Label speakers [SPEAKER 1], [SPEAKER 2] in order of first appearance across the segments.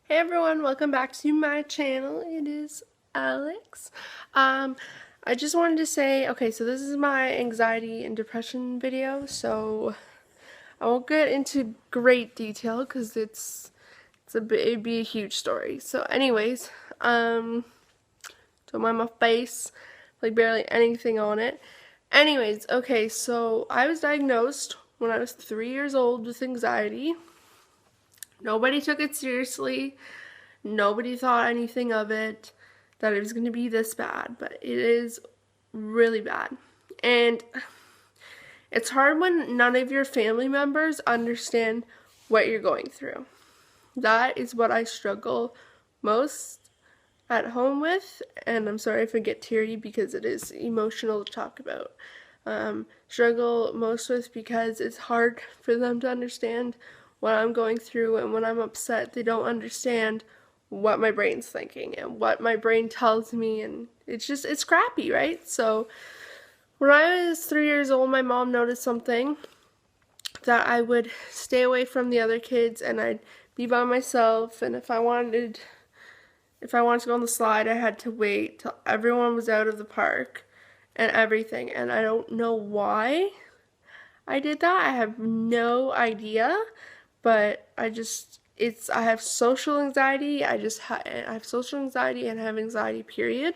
[SPEAKER 1] Hey everyone, welcome back to my channel. It is Alex. I just wanted to say, okay, so this is my anxiety and depression video, so I won't get into great detail because it'd be a huge story. So anyways, don't mind my face, like barely anything on it. Anyways, okay, so I was diagnosed when I was 3 years old with anxiety. Nobody took it seriously. Nobody thought anything of it, that it was going to be this bad, but it is really bad. And it's hard when none of your family members understand what you're going through. That is what I struggle most at home with, and I'm sorry if I get teary because it is emotional to talk about. Struggle most with because it's hard for them to understand what I'm going through, and when I'm upset, they don't understand what my brain's thinking and what my brain tells me, and it's crappy, right? So when I was 3 years old, my mom noticed something, that I would stay away from the other kids and I'd be by myself, and if I wanted to go on the slide, I had to wait till everyone was out of the park and everything, and I don't know why I did that. I have no idea, but I have social anxiety. I have social anxiety and have anxiety, period.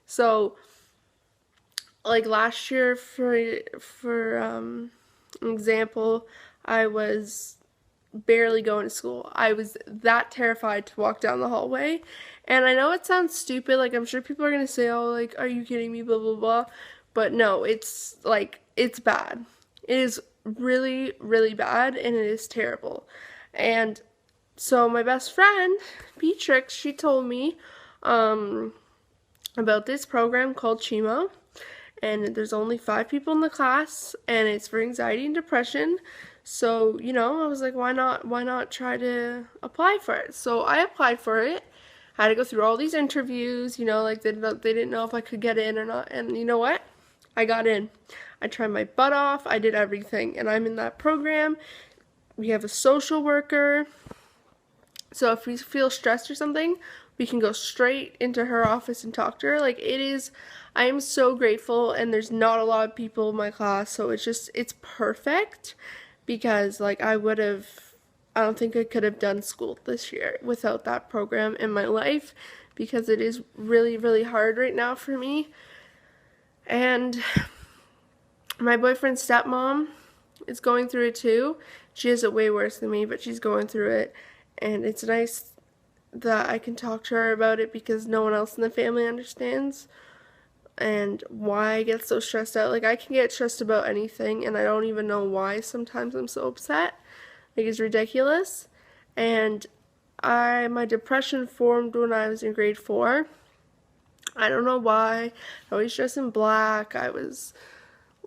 [SPEAKER 1] So like last year, for an example, I was barely going to school. I was that terrified to walk down the hallway. And I know it sounds stupid, like I'm sure people are gonna say, oh, like, are you kidding me, blah blah blah. But no, it's bad. It is really, really bad, and it is terrible. And so my best friend, Beatrix, she told me about this program called Chemo, and there's only 5 people in the class, and it's for anxiety and depression. So, I was like, why not try to apply for it? So I applied for it. I had to go through all these interviews, like they didn't know if I could get in or not. And you know what? I got in. I tried my butt off. I did everything, and I'm in that program. We have a social worker. So if we feel stressed or something, we can go straight into her office and talk to her. I am so grateful, and there's not a lot of people in my class, so it's perfect, because I don't think I could have done school this year without that program in my life, because it is really, really hard right now for me. And my boyfriend's stepmom is going through it too. She has it way worse than me, but she's going through it. And it's nice that I can talk to her about it, because no one else in the family understands and why I get so stressed out. Like, I can get stressed about anything, and I don't even know why sometimes I'm so upset. Like, it's ridiculous. And my depression formed when I was in grade 4. I don't know why. I always dressed in black. I was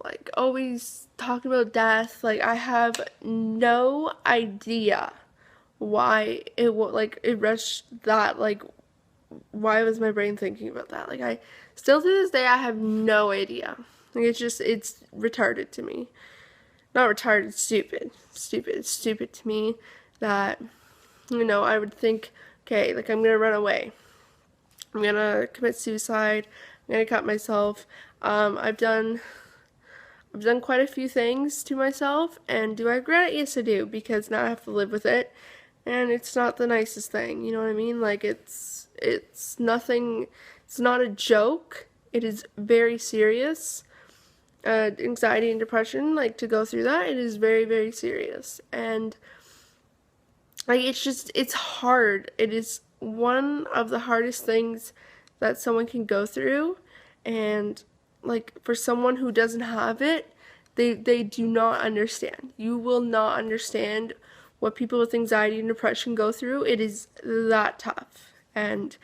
[SPEAKER 1] like always talking about death. Like, I have no idea why it rushed that. Like, why was my brain thinking about that? Like, I still to this day, I have no idea. Like, it's retarded to me. Not retarded, stupid. It's stupid to me that, I would think, okay, like, I'm gonna run away. I'm gonna commit suicide. I'm gonna cut myself. I've done quite a few things to myself, and do I regret it? Yes, I do, because now I have to live with it, and it's not the nicest thing. You know what I mean? Like, it's nothing. It's not a joke. It is very serious. Anxiety and depression, like, to go through that, it is very, very serious. And like, it's hard. It is one of the hardest things that someone can go through. And like, for someone who doesn't have it, they do not understand. You will not understand what people with anxiety and depression go through. It is that tough. And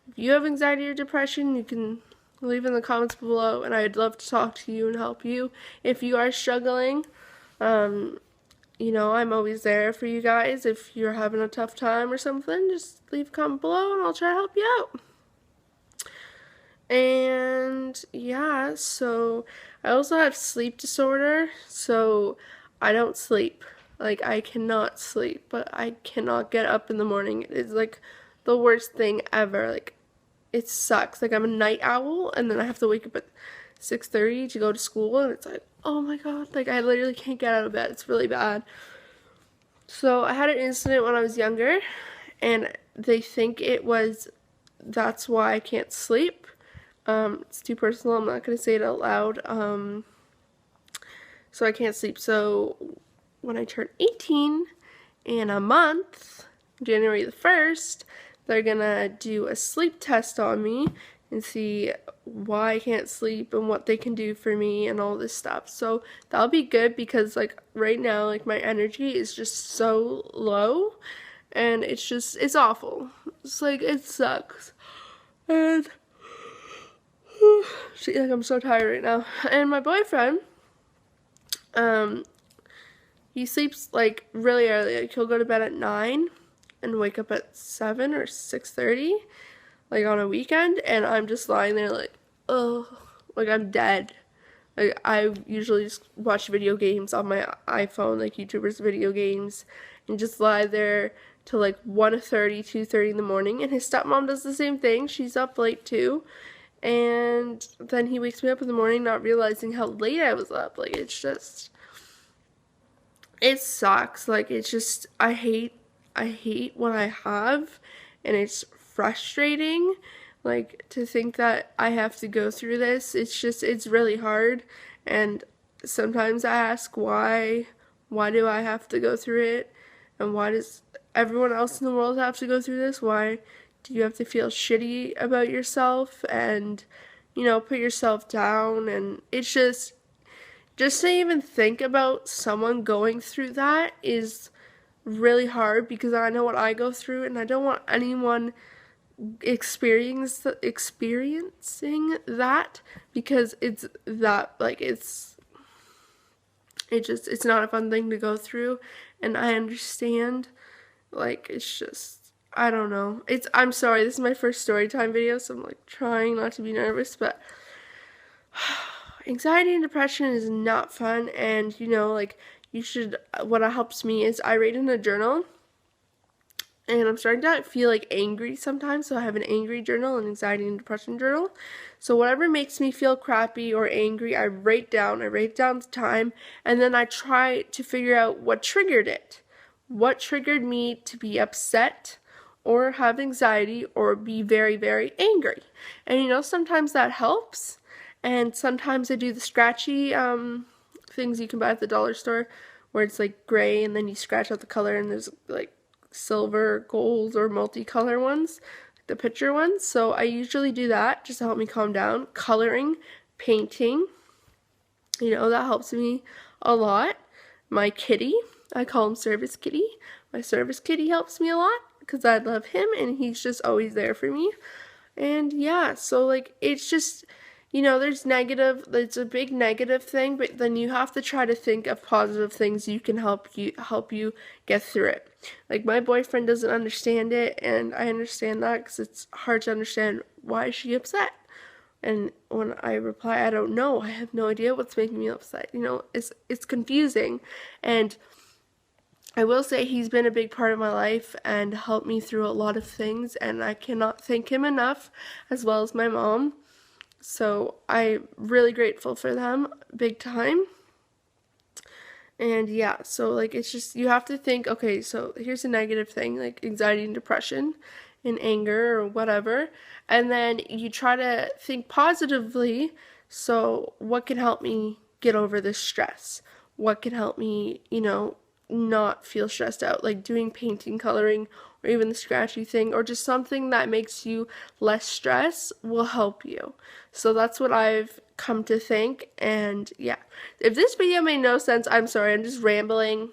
[SPEAKER 1] if you have anxiety or depression, you can leave in the comments below, and I'd love to talk to you and help you if you are struggling. I'm always there for you guys. If you're having a tough time or something, just leave a comment below and I'll try to help you out. And yeah, so I also have sleep disorder, so I don't sleep. Like, I cannot sleep, but I cannot get up in the morning. It's like the worst thing ever. Like, it sucks. Like, I'm a night owl, and then I have to wake up at 6:30 to go to school, and it's like, oh my god, like, I literally can't get out of bed. It's really bad. So I had an incident when I was younger, and they think that's why I can't sleep. It's too personal. I'm not going to say it out loud. So I can't sleep. So when I turn 18 in a month, January the 1st, they're going to do a sleep test on me and see why I can't sleep and what they can do for me and all this stuff. So that'll be good because like right now, like my energy is just so low and it's awful. It's like, it sucks. And like I'm so tired right now. And my boyfriend, he sleeps like really early. Like he'll go to bed at 9 and wake up at 7 or 6:30, like on a weekend, and I'm just lying there like, oh, like I'm dead. Like I usually just watch video games on my iPhone, like YouTubers video games, and just lie there till like 1:30, 2:30 in the morning. And his stepmom does the same thing. She's up late too. And then he wakes me up in the morning not realizing how late I was up. Like it's just, it sucks. Like it's just, I hate what I have, and it's frustrating, like to think that I have to go through this. It's really hard, and sometimes I ask why do I have to go through it, and why does everyone else in the world have to go through this? Why do you have to feel shitty about yourself and, you know, put yourself down? And it's just to even think about someone going through that is really hard, because I know what I go through, and I don't want anyone experiencing that, because it's that, like, it's not a fun thing to go through. And I understand, like, it's just, I don't know. I'm sorry, this is my first story time video, so I'm like trying not to be nervous, but anxiety and depression is not fun. And you know, like, what helps me is I write in a journal, and I'm starting to feel like angry sometimes, so I have an angry journal, an anxiety and depression journal. So whatever makes me feel crappy or angry, I write down the time, and then I try to figure out what triggered it. What triggered me to be upset or have anxiety or be very, very angry. And you know, sometimes that helps, and sometimes I do the scratchy things you can buy at the dollar store, where it's like gray and then you scratch out the color, and there's like silver, gold, or multicolor ones, the picture ones. So I usually do that just to help me calm down. Coloring, painting, you know, that helps me a lot. My kitty, I call him Service Kitty. My Service Kitty helps me a lot because I love him and he's just always there for me. And yeah, so like it's just, you know, it's a big negative thing, but then you have to try to think of positive things you can help you get through it. Like my boyfriend doesn't understand it, and I understand that because it's hard to understand why is she upset. And when I reply, I don't know, I have no idea what's making me upset. You know, it's confusing. And I will say he's been a big part of my life and helped me through a lot of things, and I cannot thank him enough, as well as my mom. So I'm really grateful for them, big time. And yeah, so like it's just, you have to think, okay, so here's a negative thing, like anxiety and depression and anger or whatever, and then you try to think positively. So what can help me get over this stress? What can help me, you know, not feel stressed out? Like doing painting, coloring, or even the scratchy thing, or just something that makes you less stress will help you. So that's what I've come to think. And yeah, if this video made no sense, I'm sorry. I'm just rambling,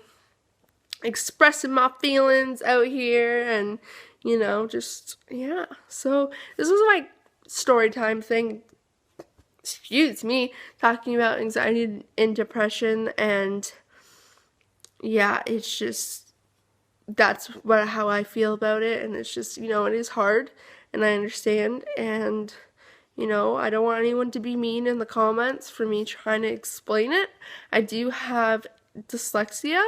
[SPEAKER 1] expressing my feelings out here, and you know, just yeah. So this was my story time thing, excuse me, talking about anxiety and depression. And yeah, it's just, that's how I feel about it. And it's just, you know, it is hard, and I understand. And you know, I don't want anyone to be mean in the comments for me trying to explain it. I do have dyslexia.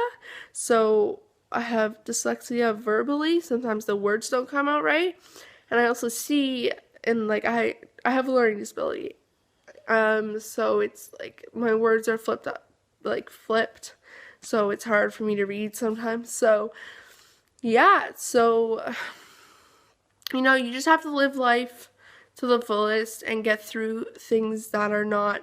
[SPEAKER 1] So I have dyslexia verbally. Sometimes the words don't come out right. And I also see, and like I have a learning disability. So it's like my words are flipped. So it's hard for me to read sometimes. So yeah, so you just have to live life to the fullest and get through things that are not,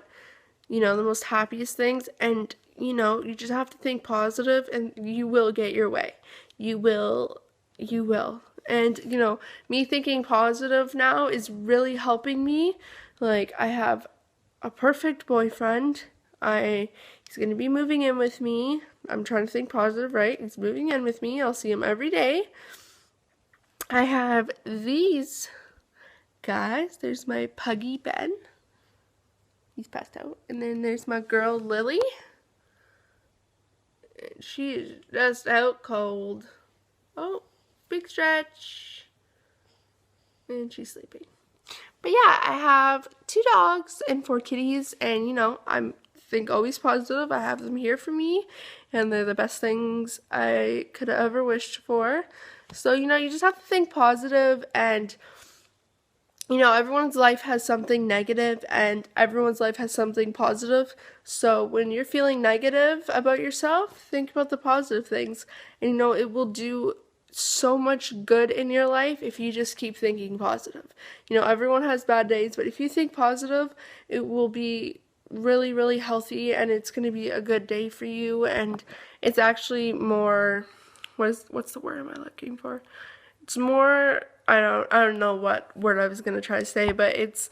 [SPEAKER 1] the most happiest things. And, you just have to think positive and you will get your way. You will. And, me thinking positive now is really helping me. Like, I have a perfect boyfriend. He's going to be moving in with me. I'm trying to think positive, right? He's moving in with me. I'll see him every day. I have these guys. There's my puggy Ben. He's passed out. And then there's my girl Lily. She is just out cold. Oh, big stretch. And she's sleeping. But yeah, I have 2 dogs and 4 kitties, and I'm always positive. I have them here for me, and they're the best things I could have ever wished for. So, you just have to think positive, and everyone's life has something negative and everyone's life has something positive. So when you're feeling negative about yourself, think about the positive things. And it will do so much good in your life if you just keep thinking positive. Everyone has bad days, but if you think positive, it will be really, really healthy and it's going to be a good day for you. And it's actually more, what's the word am I looking for? It's more, I don't know what word I was going to try to say, but it's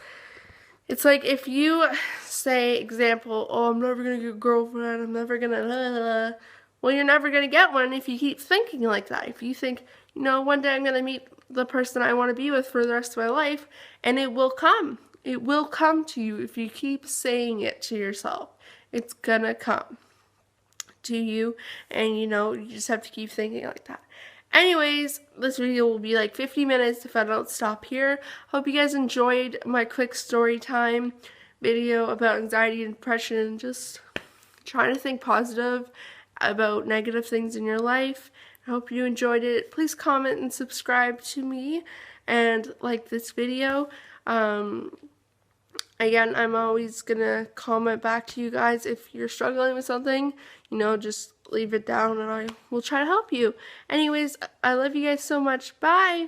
[SPEAKER 1] like if you say, example, oh, I'm never going to get a girlfriend, I'm never going to, well, you're never going to get one if you keep thinking like that. If you think, one day I'm going to meet the person I want to be with for the rest of my life, and it will come. It will come to you if you keep saying it to yourself. It's going to come to you, and you just have to keep thinking like that. Anyways, this video will be like 50 minutes if I don't stop here. Hope you guys enjoyed my quick story time video about anxiety and depression and just trying to think positive about negative things in your life. I hope you enjoyed it. Please comment and subscribe to me and like this video. Again, I'm always gonna comment back to you guys if you're struggling with something. Just leave it down and I will try to help you. Anyways, I love you guys so much. Bye!